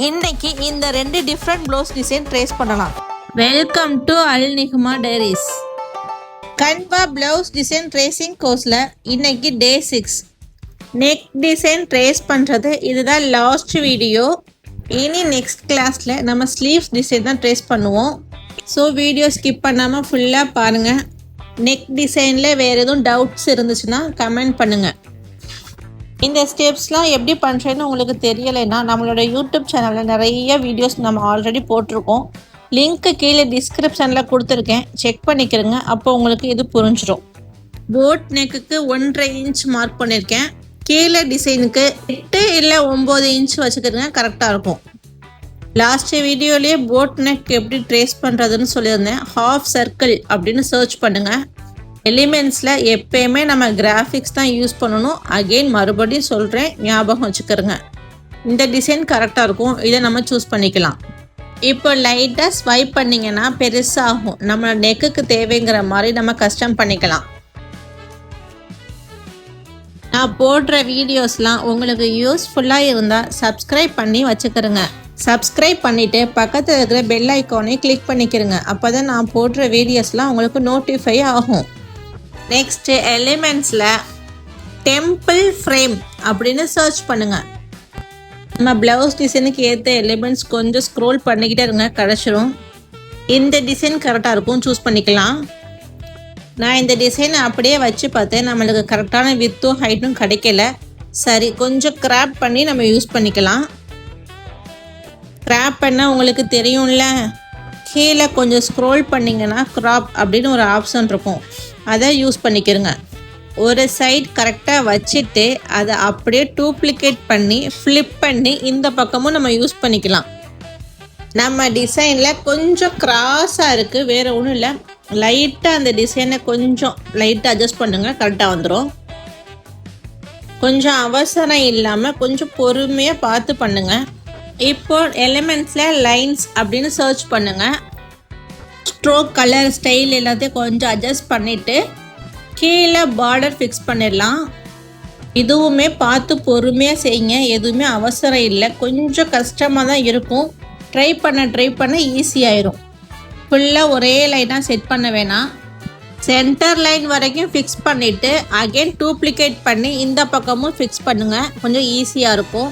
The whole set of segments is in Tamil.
இன்னைக்கு இந்த 2 டிஃப்ரெண்ட் ப்ளவுஸ் டிசைன் ட்ரேஸ் பண்ணலாம். Welcome to Al Nihma diaries. கன்வா ப்ளவுஸ் டிசைன் ட்ரேசிங் கோர்ஸில் இன்னைக்கு டே 6. நெக் டிசைன் ட்ரேஸ் பண்ணுறது இதுதான் லாஸ்ட் வீடியோ. இனி நெக்ஸ்ட் கிளாஸில் நம்ம ஸ்லீவ்ஸ் டிசைன் தான் ட்ரேஸ் பண்ணுவோம். ஸோ வீடியோ ஸ்கிப் பண்ணாமல் ஃபுல்லாக பாருங்கள். நெக் டிசைனில் வேறு எதுவும் டவுட்ஸ் இருந்துச்சுன்னா கமெண்ட் பண்ணுங்கள். இந்த ஸ்டெப்ஸ்லாம் எப்படி பண்ணுறேன்னு உங்களுக்கு தெரியலைன்னா நம்மளோட யூடியூப் சேனலில் நிறைய வீடியோஸ் நம்ம ஆல்ரெடி போட்டிருக்கோம். லிங்க்கு கீழே டிஸ்கிரிப்ஷனில் கொடுத்துருக்கேன், செக் பண்ணிக்கிறேங்க. அப்போ உங்களுக்கு இது புரிஞ்சிடும். போட் நெக்குக்கு 1.5 இன்ச் மார்க் பண்ணியிருக்கேன். கீழே டிசைனுக்கு 8 இல்லை 9 இன்ச் வச்சுக்கிறேங்க, கரெக்டாக இருக்கும். லாஸ்ட் வீடியோலேயே போட் நெக் எப்படி ட்ரேஸ் பண்ணுறதுன்னு சொல்லியிருந்தேன். ஹாஃப் சர்க்கிள் அப்படின்னு சர்ச் பண்ணுங்கள். எலிமெண்ட்ஸில் எப்பயுமே நம்ம கிராஃபிக்ஸ் தான் யூஸ் பண்ணணும். அகெயின் மறுபடியும் சொல்கிறேன், ஞாபகம் வச்சுக்கிறோங்க. இந்த டிசைன் கரெக்டாக இருக்கும், இதை நம்ம சூஸ் பண்ணிக்கலாம். இப்போ லைட்டாக ஸ்வைப் பண்ணிங்கன்னா பெருசாகும். நம்ம நெக்குக்கு தேவைங்கிற மாதிரி நம்ம கஸ்டம் பண்ணிக்கலாம். நான் போடுற வீடியோஸ்லாம் உங்களுக்கு யூஸ்ஃபுல்லாக இருந்தால் சப்ஸ்கிரைப் பண்ணி வச்சுக்கிறேங்க. சப்ஸ்கிரைப் பண்ணிவிட்டு பக்கத்தில் இருக்கிற பெல் ஐக்கானையும் கிளிக் பண்ணிக்கிறேங்க. அப்போ தான் நான் போடுற வீடியோஸ்லாம் உங்களுக்கு நோட்டிஃபை ஆகும். நெக்ஸ்ட்டு எலிமெண்ட்ஸில் டெம்பிள் ஃப்ரேம் அப்படின்னு சர்ச் பண்ணுங்கள். நம்ம ப்ளவுஸ் டிசைனுக்கு ஏற்ற எலிமெண்ட்ஸ் கொஞ்சம் ஸ்க்ரோல் பண்ணிக்கிட்டே இருங்க, கிடச்சிரும். இந்த டிசைன் கரெக்டாக இருக்கும், சூஸ் பண்ணிக்கலாம். நான் இந்த டிசைனை அப்படியே வச்சு பார்த்தேன், நம்மளுக்கு கரெக்டான வித்தும் ஹைட்டும் கிடைக்கல. சரி, கொஞ்சம் கிராப் பண்ணி நம்ம யூஸ் பண்ணிக்கலாம். கிராப் பண்ணால் உங்களுக்கு தெரியும்ல, கீழே கொஞ்சம் ஸ்க்ரோல் பண்ணிங்கன்னா கிராப் அப்படின்னு ஒரு ஆப்ஷன் இருக்கும், அதை யூஸ் பண்ணிக்கிறங்க. ஒரு சைட் கரெக்டாக வச்சுட்டு அதை அப்படியே டூப்ளிகேட் பண்ணி ஃப்ளிப் பண்ணி இந்த பக்கமும் நம்ம யூஸ் பண்ணிக்கலாம். நம்ம டிசைனில் கொஞ்சம் கிராஸாக இருக்குது, வேறு ஒன்றும் இல்லை. லைட்டாக அந்த டிசைனை கொஞ்சம் லைட்டாக அட்ஜஸ்ட் பண்ணுங்கள், கரெக்டாக வந்துடும். கொஞ்சம் அவசரம் இல்லாமல் கொஞ்சம் பொறுமையாக பார்த்து பண்ணுங்கள். இப்போ எலிமெண்ட்ஸில் லைன்ஸ் அப்படின்னு சர்ச் பண்ணுங்கள். ஸ்ட்ரோக், கலர், ஸ்டைல் எல்லாத்தையும் கொஞ்சம் அட்ஜஸ்ட் பண்ணிவிட்டு கீழே பார்டர் ஃபிக்ஸ் பண்ணிடலாம். இதுவுமே பார்த்து பொறுமையாக செய்யுங்க, எதுவுமே அவசரம் இல்லை. கொஞ்சம் கஷ்டமாக தான் இருக்கும், ட்ரை பண்ண ஈஸியாயிரும். ஃபுல்லாக ஒரே லைனாக செட் பண்ண வேணாம். சென்டர் லைன் வரைக்கும் ஃபிக்ஸ் பண்ணிவிட்டு அகெயின் டூப்ளிகேட் பண்ணி இந்த பக்கமும் ஃபிக்ஸ் பண்ணுங்கள், கொஞ்சம் ஈஸியாக இருக்கும்.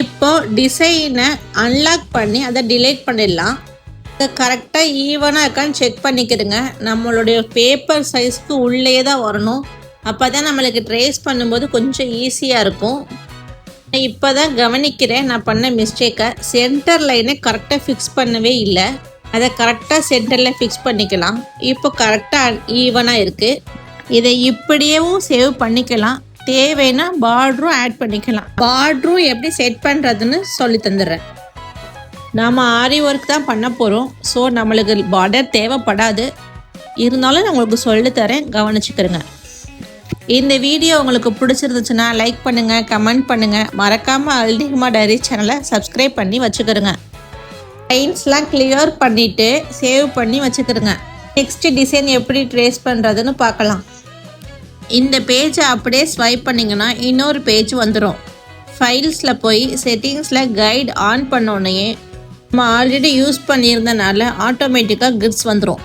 இப்போது டிசைனை அன்லாக் பண்ணி அதை டிலீட் பண்ணிடலாம். கரெக்டாக ஈவனாக இருக்கான்னு செக் பண்ணிக்கிடுங்க. நம்மளுடைய பேப்பர் சைஸ்க்கு உள்ளே தான் வரணும், அப்போ தான் நம்மளுக்கு ட்ரேஸ் பண்ணும்போது கொஞ்சம் ஈஸியாக இருக்கும். இப்போ தான் கவனிக்கிறேன் நான் பண்ண மிஸ்டேக்கை. சென்டர் லைனை கரெக்டாக ஃபிக்ஸ் பண்ணவே இல்லை, அதை கரெக்டாக சென்டரில் ஃபிக்ஸ் பண்ணிக்கலாம். இப்போ கரெக்டாக ஈவனாக இருக்குது. இதை இப்படியேவும் சேவ் பண்ணிக்கலாம், தேவைன்னா பார்டரும் ஆட் பண்ணிக்கலாம். பார்டரும் எப்படி செட் பண்ணுறதுன்னு சொல்லி தந்துடுறேன். நாம் ஆரி ஒர்க் தான் பண்ண போகிறோம், ஸோ நம்மளுக்கு பார்டர் தேவைப்படாது. இருந்தாலும் நான் உங்களுக்கு சொல்லித்தரேன், கவனிச்சுக்கிறேங்க. இந்த வீடியோ உங்களுக்கு பிடிச்சிருந்துச்சுன்னா லைக் பண்ணுங்கள், கமெண்ட் பண்ணுங்கள். மறக்காமல் அல் நிஹ்மா டைரிஸ் சேனலை சப்ஸ்கிரைப் பண்ணி வச்சுக்கிறேங்க. லைன்ஸ்லாம் கிளியர் பண்ணிவிட்டு சேவ் பண்ணி வச்சுக்கிறேங்க. நெக்ஸ்ட்டு டிசைன் எப்படி ட்ரேஸ் பண்ணுறதுன்னு பார்க்கலாம். இந்த பேஜை அப்படியே ஸ்வைப் பண்ணிங்கன்னா இன்னொரு பேஜ் வந்துடும். ஃபைல்ஸில் போய் செட்டிங்ஸில் கைட் ஆன் பண்ணோன்னே நம்ம ஆல்ரெடி யூஸ் பண்ணியிருந்தனால ஆட்டோமேட்டிக்காக கிட்ஸ் வந்துடும்.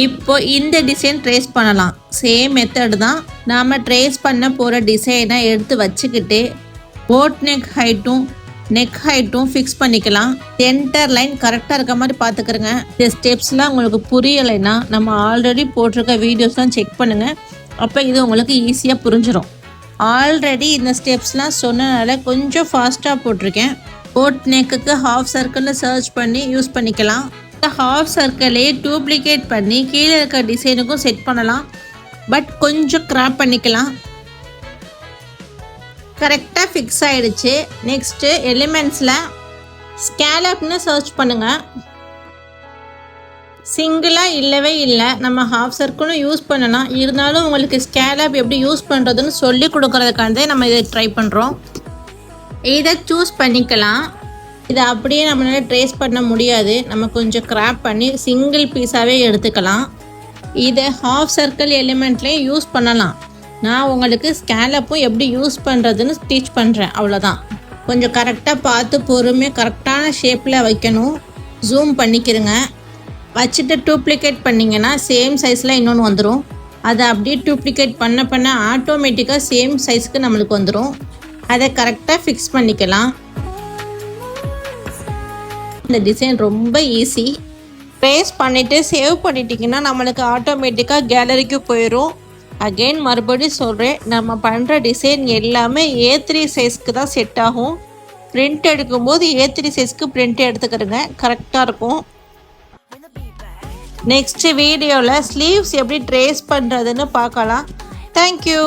இப்போ இந்த டிசைன் ட்ரேஸ் பண்ணலாம். சேம் மெத்தட் தான். நாம் ட்ரேஸ் பண்ண போகிற டிசைனை எடுத்து வச்சுக்கிட்டு போட் நெக் ஹைட்டும் ஃபிக்ஸ் பண்ணிக்கலாம். சென்டர் லைன் கரெக்டாக இருக்க மாதிரி பார்த்துக்கிறேங்க. இந்த ஸ்டெப்ஸ்லாம் உங்களுக்கு புரியலைன்னா நம்ம ஆல்ரெடி போட்டிருக்க வீடியோஸ்லாம் செக் பண்ணுங்கள், அப்போ இது உங்களுக்கு ஈஸியாக புரிஞ்சிடும். ஆல்ரெடி இந்த ஸ்டெப்ஸ்லாம் சொன்னனால கொஞ்சம் ஃபாஸ்ட்டாக போட்டிருக்கேன். போட் நெக்குக்கு ஹாஃப் சர்க்கிள்னு சர்ச் பண்ணி யூஸ் பண்ணிக்கலாம். இந்த ஹாஃப் சர்க்கிளே டூப்ளிகேட் பண்ணி கீழே இருக்க டிசைனுக்கும் செட் பண்ணலாம், பட் கொஞ்சம் கிராப் பண்ணிக்கலாம். கரெக்டாக ஃபிக்ஸ் ஆகிடுச்சு. நெக்ஸ்ட்டு எலிமெண்ட்ஸில் ஸ்கேலப்னு சர்ச் பண்ணுங்கள். சிங்கிளாக இல்லவே இல்லை, நம்ம ஹாஃப் சர்க்கிளும் யூஸ் பண்ணலாம். இருந்தாலும் உங்களுக்கு ஸ்கேலப் எப்படி யூஸ் பண்ணுறதுன்னு சொல்லி கொடுக்குறதுக்காண்டே நம்ம இதை ட்ரை பண்ணுறோம். இதை சூஸ் பண்ணிக்கலாம். இதை அப்படியே நம்மளால் ட்ரேஸ் பண்ண முடியாது, நம்ம கொஞ்சம் கிராப் பண்ணி சிங்கிள் பீஸாகவே எடுத்துக்கலாம். இதை ஹாஃப் சர்க்கிள் எலிமெண்ட்லேயும் யூஸ் பண்ணலாம். நான் உங்களுக்கு ஸ்கேலப்பும் எப்படி யூஸ் பண்ணுறதுன்னு டீச் பண்ணுறேன், அவ்வளோதான். கொஞ்சம் கரெக்டாக பார்த்து பொறுமையாக கரெக்டான ஷேப்பில் வைக்கணும். ஜூம் பண்ணிக்கிறங்க. வச்சுட்டு டூப்ளிகேட் பண்ணிங்கன்னா சேம் சைஸில் இன்னொன்று வந்துடும். அதை அப்படியே டூப்ளிகேட் பண்ண ஆட்டோமேட்டிக்காக சேம் சைஸ்க்கு நம்மளுக்கு வந்துடும். அதை கரெக்டாக ஃபிக்ஸ் பண்ணிக்கலாம். இந்த டிசைன் ரொம்ப ஈஸி. ட்ரேஸ் பண்ணிவிட்டு சேவ் பண்ணிட்டீங்கன்னா நம்மளுக்கு ஆட்டோமேட்டிக்காக கேலரிக்கு போயிடும். அகெயின் மறுபடியும் சொல்கிறேன், நம்ம பண்ணுற டிசைன் எல்லாமே A3 சைஸ்க்கு தான் செட் ஆகும். பிரிண்ட் எடுக்கும்போது A3 சைஸ்க்கு பிரிண்ட் எடுத்துக்கிறதுங்க, கரெக்டாக இருக்கும். நெக்ஸ்ட் வீடியோவில் ஸ்லீவ்ஸ் எப்படி ட்ரேஸ் பண்ணுறதுன்னு பார்க்கலாம். தேங்க்யூ.